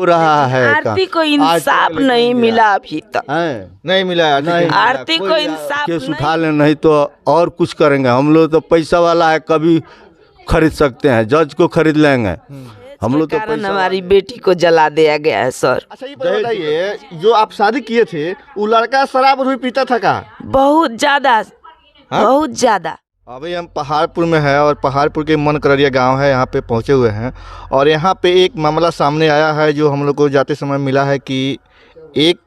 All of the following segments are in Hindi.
रहा है। आरती को इंसाफ नहीं मिला अभी तक, नहीं मिला, नहीं आरती को इंसाफ केस उठा लें, नहीं तो और कुछ करेंगे। हम लोग तो पैसा वाला है, कभी खरीद सकते हैं, जज को खरीद लेंगे। हम लोग तो कारण हमारी बेटी को जला दिया गया है सर। अच्छा ये बताइए, जो आप शादी किए थे वो लड़का शराब भी पीता था का? बहुत ज्यादा, बहुत ज्यादा। अभी हम पहाड़पुर में है और पहाड़पुर के मनकररिया गांव है, यहाँ पे पहुँचे हुए हैं और यहाँ पे एक मामला सामने आया है जो हम लोग को जाते समय मिला है कि एक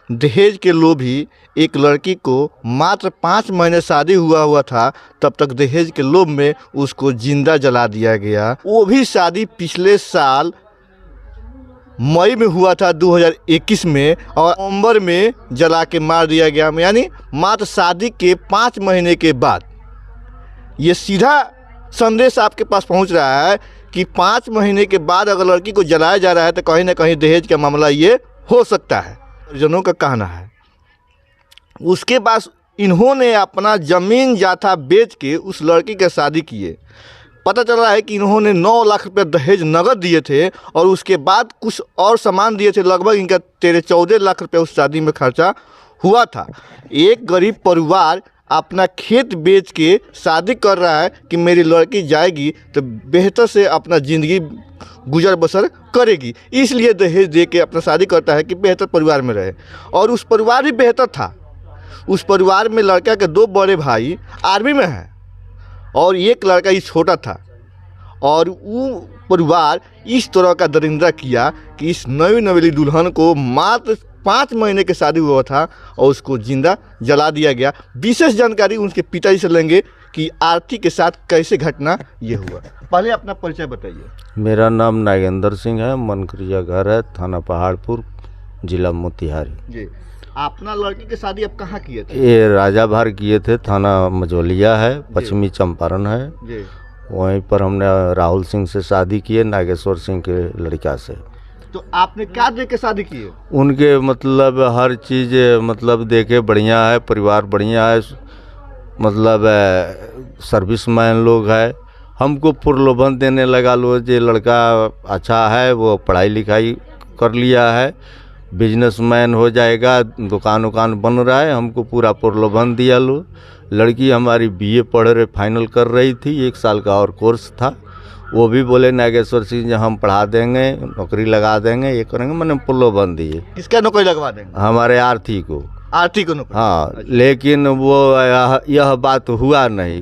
दहेज के लोभी एक लड़की को मात्र 5 महीने शादी हुआ था तब तक दहेज के लोभ में उसको जिंदा जला दिया गया। वो भी शादी पिछले साल मई में हुआ था 2021 में और नवंबर में जला के मार दिया गया, यानी मात्र शादी के 5 महीने के बाद। ये सीधा संदेश आपके पास पहुंच रहा है कि 5 महीने के बाद अगर लड़की को जलाया जा रहा है तो कहीं ना कहीं दहेज का मामला ये हो सकता है, जनों का कहना है। उसके बाद इन्होंने अपना ज़मीन जाथा बेच के उस लड़की के शादी किए। पता चल रहा है कि इन्होंने 9 लाख रुपये दहेज नगद दिए थे और उसके बाद कुछ और सामान दिए थे, लगभग इनका 13-14 लाख रुपये उस शादी में खर्चा हुआ था। एक गरीब परिवार अपना खेत बेच के शादी कर रहा है कि मेरी लड़की जाएगी तो बेहतर से अपना ज़िंदगी गुजर बसर करेगी, इसलिए दहेज दे के अपना शादी करता है कि बेहतर परिवार में रहे। और उस परिवार भी बेहतर था। उस परिवार में लड़का के 2 बड़े भाई आर्मी में हैं और एक लड़का ही छोटा था और वो परिवार इस तरह का दरिंदा किया कि इस नई नवेली दुल्हन को मात्र 5 महीने की शादी हुआ था और उसको जिंदा जला दिया गया। विशेष जानकारी उनके पिताजी से लेंगे कि आरती के साथ कैसे घटना ये हुआ। पहले अपना परिचय बताइए। मेरा नाम नागेंद्र सिंह है, मनकरिया घर है, थाना पहाड़पुर, जिला मोतिहारी जी। अपना लड़की की शादी आप कहाँ किए थे? ये राजा भार किए थे, थाना मझौलिया है, पश्चिमी चंपारण है जी। वहीं पर हमने राहुल सिंह से शादी की है, नागेश्वर सिंह के लड़का से। तो आपने क्या देख के शादी की है? उनके मतलब हर चीज़ मतलब देखे बढ़िया है, परिवार बढ़िया है, मतलब सर्विसमैन लोग है। हमको प्रलोभन देने लगा लो, जो लड़का अच्छा है वो पढ़ाई लिखाई कर लिया है, बिजनेसमैन हो जाएगा, दुकान उकान बन रहा है, हमको पूरा प्रलोभन दिया लो। लड़की हमारी बीए पढ़ रहे फाइनल कर रही थी, 1 साल का और कोर्स था। वो भी बोले नागेश्वर सिंह जी हम पढ़ा देंगे, नौकरी लगा देंगे, ये करेंगे, मैंने प्रलोभन दिए। किसका नौकरी लगवा देंगे? हमारे आरती को। आरती को नौकरी? हाँ, लेकिन वो यह बात हुआ नहीं।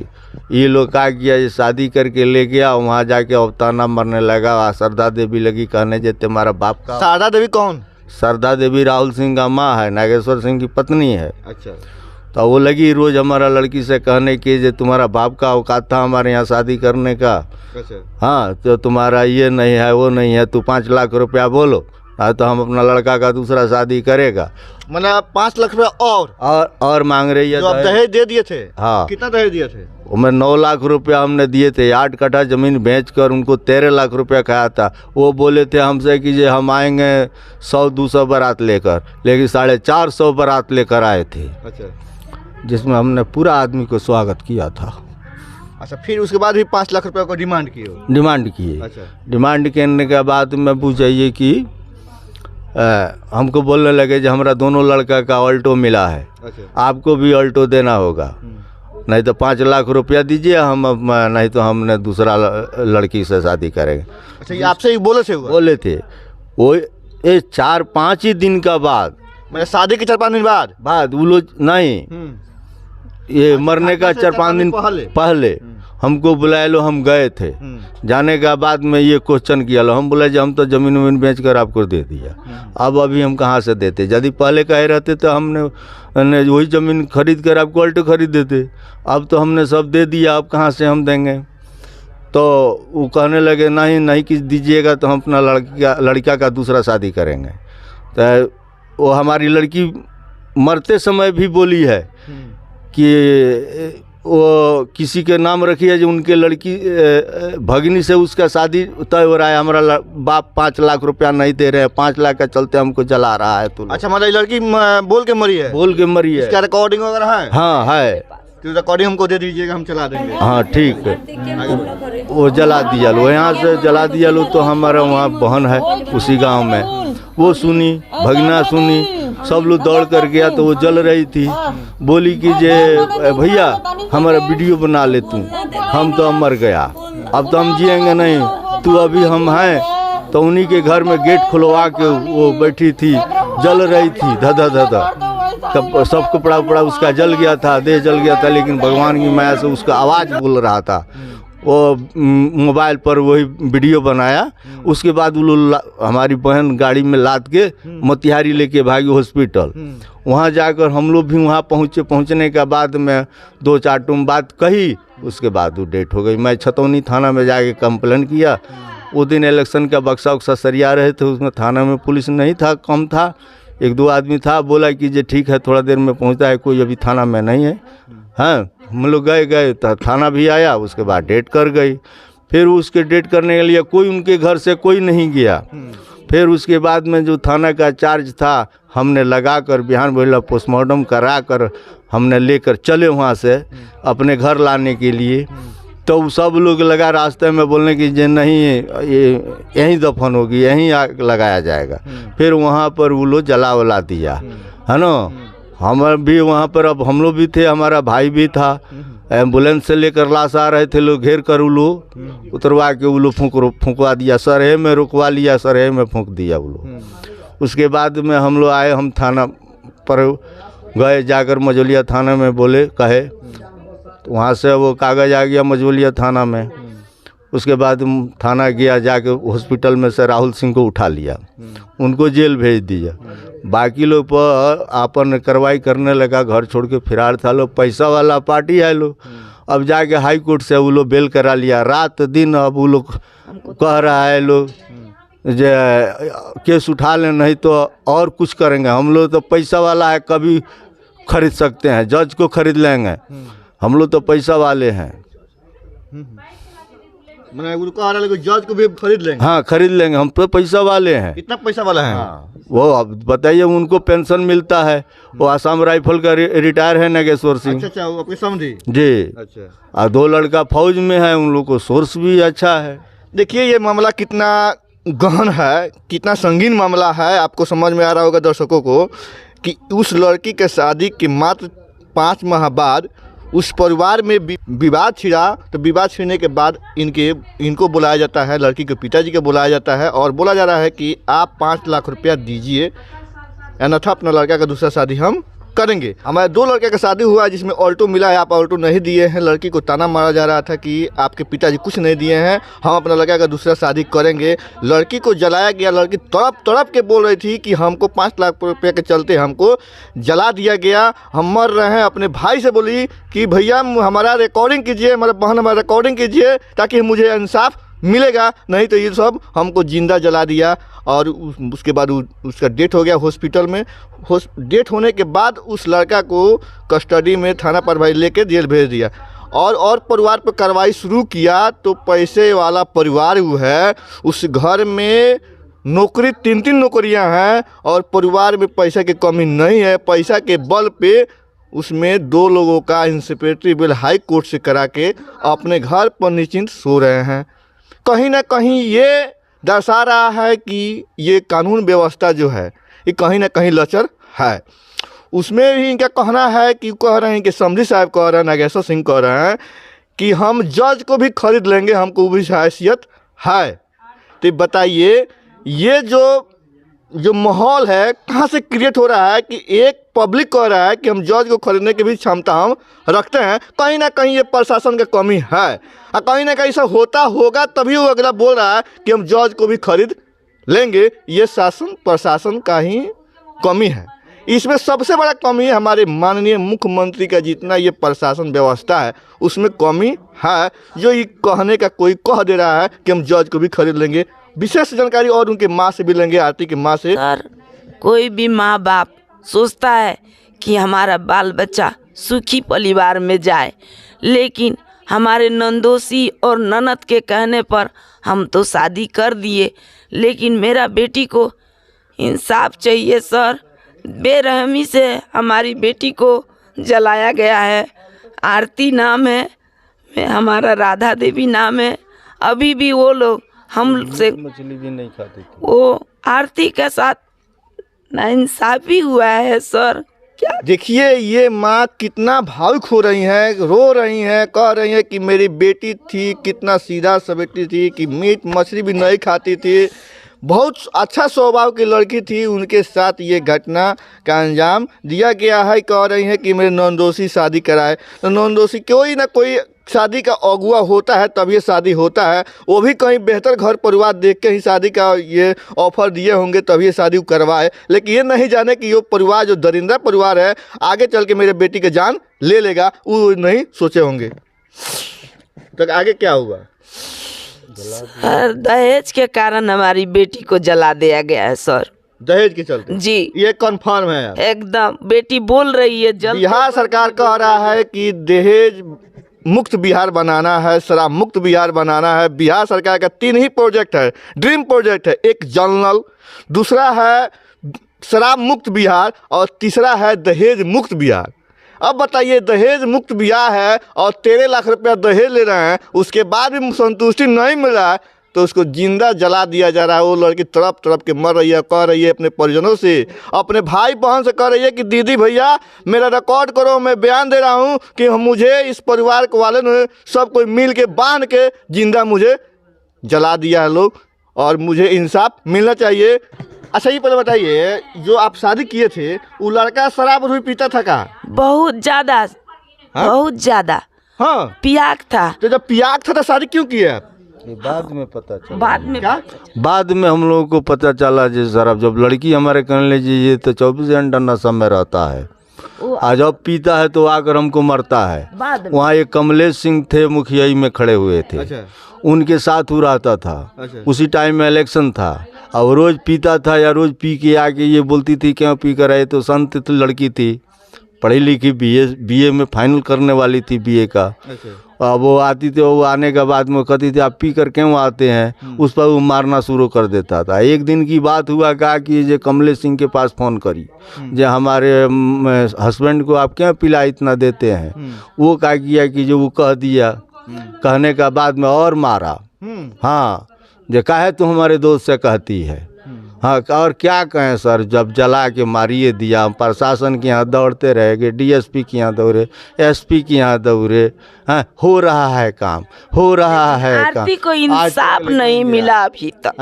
ये लोग क्या किया, ये शादी करके ले गया, वहाँ जाके अवताना मरने लगा। शारदा देवी लगी कहने जे तुम्हारा बाप का। शारदा देवी कौन? शारदा देवी राहुल सिंह का माँ है, नागेश्वर सिंह की पत्नी है। अच्छा। तो वो लगी रोज हमारा लड़की से कहने की जे तुम्हारा बाप का औकात था हमारे यहाँ शादी करने का। अच्छा। हाँ, तो तुम्हारा ये नहीं है वो नहीं है, तू 5 लाख रुपया बोलो तो हम अपना लड़का का दूसरा शादी करेगा। मतलब 5 लाख रुपया और मांग रही है। जो आप दहेज दे दिए थे? हाँ। कितना दहेज दिए थे? मैं 9 लाख रुपया हमने दिए थे। 8 कट्ठा ज़मीन बेचकर उनको 13 लाख रुपया खाया था। वो बोले थे हमसे कि जे हम आएंगे 100-200 बारात लेकर, लेकिन 450 बारात लेकर आए थे। अच्छा। जिसमें हमने पूरा आदमी को स्वागत किया था। अच्छा, फिर उसके बाद भी 5 लाख रुपये को डिमांड किए? डिमांड किए। अच्छा। डिमांड करने के बाद में पूछिए कि हमको बोलने लगे जो हमारा दोनों लड़का का ऑल्टो मिला है। अच्छा। आपको भी ऑल्टो देना होगा, नहीं तो 5 लाख रुपया दीजिए, हम नहीं तो हमने दूसरा लड़की से शादी करेंगे। अच्छा, ये आपसे ही बोले थे? बोले थे वो। ये 4-5 ही दिन का बाद, मतलब शादी के 4-5 दिन बाद वो लोग नहीं, ये मरने का 4-5 दिन पहले हमको बुलाए लो, हम गए थे। जाने के बाद में ये क्वेश्चन किया लो, हम बोले जो हम तो ज़मीन वमीन बेच कर आपको दे दिया, अब अभी हम कहाँ से देते। यदि पहले कहे रहते तो हमने वही ज़मीन खरीद कर आपको ऑल्टो खरीद देते। अब तो हमने सब दे दिया, अब कहाँ से हम देंगे। तो वो कहने लगे नहीं कि दीजिएगा तो हम अपना लड़का का दूसरा शादी करेंगे। तो वो हमारी लड़की मरते समय भी बोली है कि वो किसी के नाम रखी है जो उनके लड़की भगिनी से उसका शादी तय हो रहा है, हमारा बाप 5 लाख रुपया नहीं दे रहे हैं, 5 लाख का चलते हमको जला रहा है। तो अच्छा, मतलब लड़की बोल के मरी है? बोल के मरी है। इसका रिकॉर्डिंग वगैरह है? हाँ है। तो रिकॉर्डिंग हमको दे दीजिएगा, हम चला देंगे। हाँ ठीक है। आगे बढ़ो। वो जला दिया लो, यहाँ से जला दिया लो। तो हमारा वहाँ बहन है उसी गांव में, वो सुनी, भगना सुनी, सब लोग दौड़ कर गया। तो वो जल रही थी, बोली कि जे भैया हमारा वीडियो बना ले तू, हम तो मर गया, अब तो हम जिएंगे नहीं, तू अभी हम हैं। तो उन्हीं के घर में गेट खुलवा के वो बैठी थी, जल रही थी धधा धधा। तब सब कपड़ा उपड़ा उसका जल गया था, देह जल गया था, लेकिन भगवान की माया से उसका आवाज़ बोल रहा था। वो मोबाइल पर वही वीडियो बनाया। उसके बाद वो लोग हमारी बहन गाड़ी में लाद के मोतिहारी लेके भागी हॉस्पिटल। वहाँ जाकर हम लोग भी वहाँ पहुँचे। पहुँचने के बाद में 2-4 टूम बात कही, उसके बाद वो डेट हो गई। मैं छतौनी थाना में जाके कंप्लेन किया। वो दिन इलेक्शन का बक्सा उक्सा सरिया रहे थे, उसमें थाना में पुलिस नहीं था, कम था, 1-2 आदमी था। बोला कि जे ठीक है थोड़ा देर में पहुंचता है, कोई अभी थाना में नहीं है। हाँ, हम लोग गए तो थाना भी आया, उसके बाद डेट कर गई। फिर उसके डेट करने के लिए कोई उनके घर से कोई नहीं गया। फिर उसके बाद में जो थाना का चार्ज था, हमने लगा कर बिहान बोला पोस्टमार्टम करा कर हमने लेकर चले वहाँ से अपने घर लाने के लिए। तो सब लोग लगा रास्ते में बोलने की जे नहीं ये यहीं दफन होगी, यहीं आग लगाया जाएगा। फिर वहाँ पर वो लोग जला वला दिया, है ना। हम भी वहाँ पर, अब हम लोग भी थे, हमारा भाई भी था। एम्बुलेंस से लेकर लाश आ रहे थे, लोग घेर कर वो लोग उतरवा के वो लोग फूंकवा दिया, सरहे में रुकवा लिया, सरहे में फूंक दिया वो लोग। उसके बाद में हम लोग आए, हम थाना पर गए, जाकर मझौलिया थाना में बोले कहे, तो वहाँ से वो कागज़ आ गया मझौलिया थाना में। उसके बाद थाना गया, जाके हॉस्पिटल में से राहुल सिंह को उठा लिया, उनको जेल भेज दिया। बाकी लोग पर आपन कार्रवाई करने लगा, घर छोड़ के फिरार था लोग, पैसा वाला पार्टी है लोग। अब जाके हाई कोर्ट से वो लोग बेल करा लिया, रात दिन। अब वो लोग कह रहा है लोग जे केस उठा लें, नहीं तो और कुछ करेंगे। हम लोग तो पैसा वाला है, कभी खरीद सकते हैं, जज को खरीद लेंगे, हम लोग तो पैसा वाले हैं। मैंने उनको आ रहा है, जज को भी खरीद लेंगे। हाँ खरीद लेंगे, हम तो पैसा वाले हैं। कितना पैसा वाला है? हाँ, वो अब बताइए, उनको पेंशन मिलता है। वो आसाम राइफल का रिटायर है नागेश्वर सिंह। अच्छा, वो आपके समझी जी। अच्छा, और 2 लड़का फौज में है, उन लोग को सोर्स भी अच्छा है। देखिए ये मामला कितना गहन है, कितना संगीन मामला है। आपको समझ में आ रहा होगा दर्शकों को कि उस लड़की के शादी के मात्र 5 माह बाद उस परिवार में विवाद छिड़ा। तो विवाद छिड़ने के बाद इनको बुलाया जाता है, लड़की के पिताजी को बुलाया जाता है और बोला जा रहा है कि आप 5 लाख रुपया दीजिए, अन्यथा अपना लड़का का दूसरा शादी हम करेंगे। हमारे 2 लड़के का शादी हुआ जिसमें ऑल्टो मिला है, आप ऑल्टो नहीं दिए हैं। लड़की को ताना मारा जा रहा था कि आपके पिताजी कुछ नहीं दिए हैं, हम अपना लड़का का दूसरा शादी करेंगे। लड़की को जलाया गया। लड़की तड़प तड़प के बोल रही थी कि हमको 5 लाख रुपये के चलते हमको जला दिया गया, हम मर रहे हैं। अपने भाई से बोली कि भैया हमारा रिकॉर्डिंग कीजिए, हमारा बहन हमारा रिकॉर्डिंग कीजिए ताकि मुझे इंसाफ मिलेगा, नहीं तो ये सब हमको जिंदा जला दिया। और उसके बाद उसका डेथ हो गया हॉस्पिटल में। डेथ होने के बाद उस लड़का को कस्टडी में थाना पर भाई लेके जेल भेज दिया और परिवार पर कार्रवाई शुरू किया। तो पैसे वाला परिवार वो है, उस घर में नौकरी 3-3 नौकरियां हैं और परिवार में पैसा की कमी नहीं है। पैसा के बल पे उसमें 2 लोगों का इंस्पेक्टरी बिल हाई कोर्ट से करा के अपने घर पर निश्चिंत सो रहे हैं। कहीं ना कहीं ये दर्शा रहा है कि ये कानून व्यवस्था जो है ये कहीं ना कहीं लचर है। उसमें भी इनका कहना है कि कह रहे हैं कि समझी साहब कह रहे हैं, नागेश्वर सिंह कह रहे हैं कि हम जज को भी खरीद लेंगे, हमको भी हैसियत है। तो बताइए ये जो माहौल है कहाँ से क्रिएट हो रहा है कि एक पब्लिक कह रहा है कि हम जज को खरीदने की भी क्षमता हम रखते हैं। कहीं ना कहीं ये प्रशासन का कमी है और कहीं ना कहीं ऐसा होता होगा तभी वो अगला बोल रहा है कि हम जज को भी खरीद लेंगे। ये शासन प्रशासन का ही कमी है। इसमें सबसे बड़ा कमी है हमारे माननीय मुख्यमंत्री का, जितना ये प्रशासन व्यवस्था है उसमें कमी है। जो ये कहने का कोई कह दे रहा है कि हम जज को भी खरीद लेंगे। विशेष जानकारी और उनके माँ से भी लेंगे, आरती की माँ से। सर, कोई भी माँ बाप सोचता है कि हमारा बाल बच्चा सुखी परिवार में जाए, लेकिन हमारे नंदोसी और ननद के कहने पर हम तो शादी कर दिए, लेकिन मेरा बेटी को इंसाफ चाहिए सर। बेरहमी से हमारी बेटी को जलाया गया है आरती नाम है, हमारा राधा देवी नाम है। अभी भी वो लोग हमसे मछली भी नहीं खाती थी। वो आरती के साथ नाइंसाफी हुआ है सर। क्या देखिए ये माँ कितना भावुक हो रही हैं, रो रही हैं, कह रही हैं कि मेरी बेटी थी, कितना सीधा सवेटी थी कि मीट मछली भी नहीं खाती थी, बहुत अच्छा स्वभाव की लड़की थी, उनके साथ ये घटना का अंजाम दिया गया है। कह रही हैं कि मेरे नंदोसी शादी कराए। तो नंदोसी कोई ना कोई शादी का अगुआ होता है तब ये शादी होता है, वो भी कहीं बेहतर घर परिवार देख के ही शादी का ये ऑफर दिए होंगे तब ये शादी करवाए, लेकिन ये नहीं जाने कि ये परिवार जो दरिंदा परिवार है आगे चल के मेरे बेटी के जान ले लेगा, वो नहीं सोचे होंगे। तो आगे क्या हुआ? सर दहेज के कारण हमारी बेटी को जला दिया गया है सर। दहेज के चलते? जी ये कन्फर्म है यार। एकदम बेटी बोल रही है जल। बिहार सरकार कह रहा है कि दहेज मुक्त बिहार बनाना है, शराब मुक्त बिहार बनाना है। बिहार सरकार का 3 ही प्रोजेक्ट है, ड्रीम प्रोजेक्ट है। एक जल नल, दूसरा है शराब मुक्त बिहार और तीसरा है दहेज मुक्त बिहार। अब बताइए दहेज मुक्त बिहार है और 13 लाख रुपया दहेज ले रहे हैं, उसके बाद भी संतुष्टि नहीं मिला तो उसको जिंदा जला दिया जा रहा है। वो लड़की तड़प तड़प के मर रही है, कह रही है अपने परिजनों से, अपने भाई बहन से कह रही है कि दीदी भैया मेरा रिकॉर्ड करो, मैं बयान दे रहा हूँ कि मुझे इस परिवार के वाले ने सब कोई मिल के बांध के जिंदा मुझे जला दिया है लोग और मुझे इंसाफ मिलना चाहिए। अच्छा ये पहले बताइए, जो आप शादी किए थे वो लड़का शराब भी पीता था का? बहुत ज्यादा, बहुत ज्यादा हाँ पियाक था। तो जब पियाक था तो शादी क्यों किया आप? ये बाद में पता चला। बाद में क्या? बाद में हम लोगों को पता चला जी शराब, जब लड़की हमारे कहने लगी ये तो 24 घंटा नशा में रहता है, वो आज जब पीता है तो आकर हमको मरता है। बाद में वहाँ एक कमलेश सिंह थे, मुखियाई में खड़े हुए थे। अच्छा उनके साथ वो रहता था। अच्छा। उसी टाइम में इलेक्शन था और रोज़ पीता था या रोज़ पी के आके ये बोलती थी क्यों पी कर आए। तो संत तो लड़की थी, पढ़ी लिखी, बीए में फाइनल करने वाली थी बीए का। अच्छा अब वो आती थी, वो आने के बाद में कहती थी आप पी कर क्यों आते हैं, उस पर वो मारना शुरू कर देता था। एक दिन की बात हुआ, कहा कि ये कमलेश सिंह के पास फ़ोन करी, जो हमारे हस्बैंड को आप क्यों पिला इतना देते हैं। वो क्या किया कि जो वो कह दिया, कहने का बाद में और मारा। हाँ जो कहे तो हमारे दोस्त से कहती है। हाँ और क्या कहें सर, जब जला के मारिए दिया, प्रशासन के यहाँ दौड़ते रहेंगे, डीएसपी के यहाँ दौड़े, एसपी के यहाँ दौड़े। हाँ हो रहा है काम, हो रहा है काम। आरती को इंसाफ नहीं मिला अभी तक।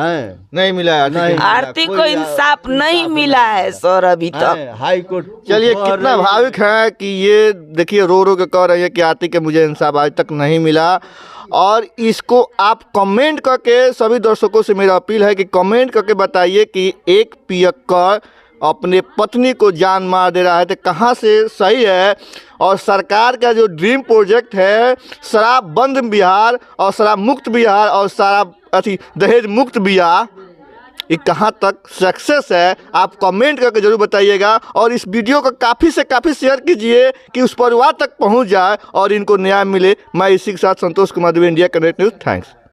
नहीं मिला है, नहीं आरती को इंसाफ नहीं मिला है सर अभी तक। हाई कोर्ट चलिए कितना भावुक है कि ये देखिए रो रो के कह रही है कि आरती के मुझे इंसाफ आज तक नहीं मिला। और इसको आप कमेंट करके, सभी दर्शकों से मेरा अपील है कि कमेंट करके बताइए कि एक पियक्कर अपने पत्नी को जान मार दे रहा है तो कहाँ से सही है। और सरकार का जो ड्रीम प्रोजेक्ट है शराब बंद बिहार और शराब मुक्त बिहार और शराब दहेज मुक्त बिहार, ये कहाँ तक सक्सेस है आप कमेंट करके जरूर बताइएगा। और इस वीडियो को काफ़ी से काफ़ी शेयर कीजिए कि उस परिवार तक पहुँच जाए और इनको न्याय मिले। मैं इसी के साथ Santosh Kumar Dubey, India connect news. Thanks.